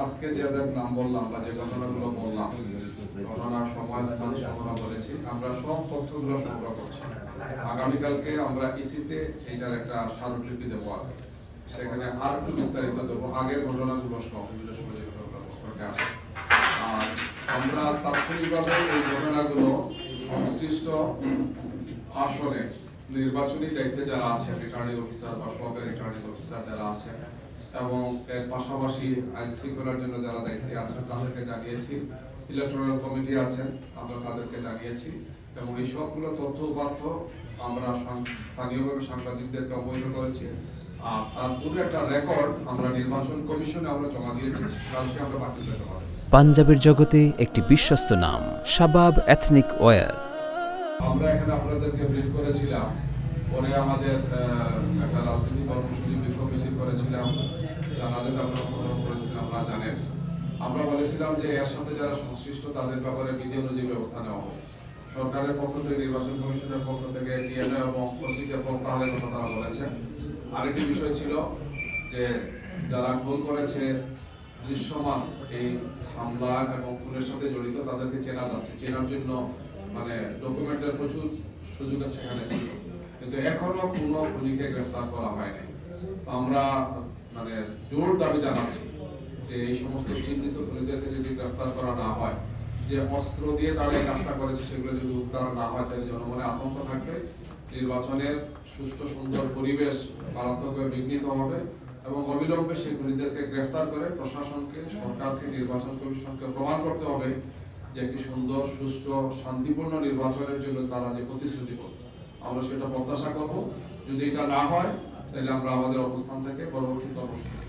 আজকে যাদের নাম বললাম বা যে ঘটনাগুলো বললাম, ঘটনার সময় স্থান সংগ্রহ করেছি, আমরা সব তথ্যগুলো সংগ্রহ করছি। আগামীকালকে আমরা ইসিতে এটার একটা স্মারকলিপি দেবো, সেখানে আর একটু বিস্তারিত দেবো আগের ঘটনাগুলো সব আসে। আর আমরা তাৎক্ষণিকভাবে এই ঘটনাগুলো সংশ্লিষ্ট আসনে নির্বাচনী দায়িত্বে যারা আছেন, রিটার্নিং অফিসার বা সহকারী রিটার্নিং অফিসার যারা আছেন এবং এর পাশাপাশি আইন শৃঙ্খলার জন্য যারা দায়িত্বে আছেন তাদেরকে জানিয়েছি। ইলেকট্রাল কমিটি আছেন, আমরা তাদেরকে জানিয়েছি এবং এই সবগুলো তথ্য উপাত্ত আমরা স্থানীয়ভাবে সাংবাদিকদেরকে অবহিত করেছি। আর তার পুরো একটা রেকর্ড আমরা নির্বাচন কমিশনে আমরা জমা দিয়েছি, কালকে আমরা বাতিল করতে পারবো। পাঞ্জাবের জগতে একটি বিশ্বস্ত নাম শাবাব এথনিক ওয়্যার। আমরা এখানে আপনাদেরকে ব্রিফ করেছিলাম, পরে আমাদের একটা রাজনৈতিক কর্মসূচি বিক্ষোভ মিছিল করেছিলাম, জানালেন আপনারা ফলো করেছিলাম, আপনারা জানেন। আমরা বলেছিলাম যে এর সাথে যারা সংশ্লিষ্ট তাদের ব্যাপারে বিধি অনুযায়ী ব্যবস্থা নেওয়া হবে। সরকারের পক্ষ থেকে, নির্বাচন কমিশনের পক্ষ থেকে টিএনএ এবং ওসিকে প্রত্যাহারের কথা তারা বলেছেন। আরেকটি বিষয় ছিল যে যারা খুন করেছে, দৃশ্যমান এই হামলা এবং খুনের সাথে জড়িত তাদেরকে চেনা যাচ্ছে, চেনার জন্য মানে ডকুমেন্টের প্রচুর সুযোগ সেখানে ছিল, কিন্তু এখনো কোনো খুনিকে গ্রেফতার করা হয়নি। আমরা মানে জোর দাবি জানাচ্ছি যে এই সমস্ত চিহ্নিত খুনিদেরকে যদি গ্রেফতার করা না হয়, যে অস্ত্র দিয়ে তারা এই কাজটা করেছে সেগুলো যদি উদ্ধার না হয়, তাহলে জনমনে আতঙ্ক থাকবে, নির্বাচনের সুষ্ঠু সুন্দর পরিবেশ মারাত্মকভাবে বিঘ্নিত হবে এবং অবিলম্বে সেই খুনিদেরকে গ্রেফতার করে প্রশাসনকে, সরকারকে, নির্বাচন কমিশনকে প্রমাণ করতে হবে যে একটি সুন্দর, সুষ্ঠু, শান্তিপূর্ণ নির্বাচনের জন্য তারা যে প্রতিশ্রুতিবদ্ধ। আমরা সেটা প্রত্যাশা করব। যদি এটা না হয় তাহলে আমরা আমাদের অবস্থান থেকে পরবর্তী কর্মসূচি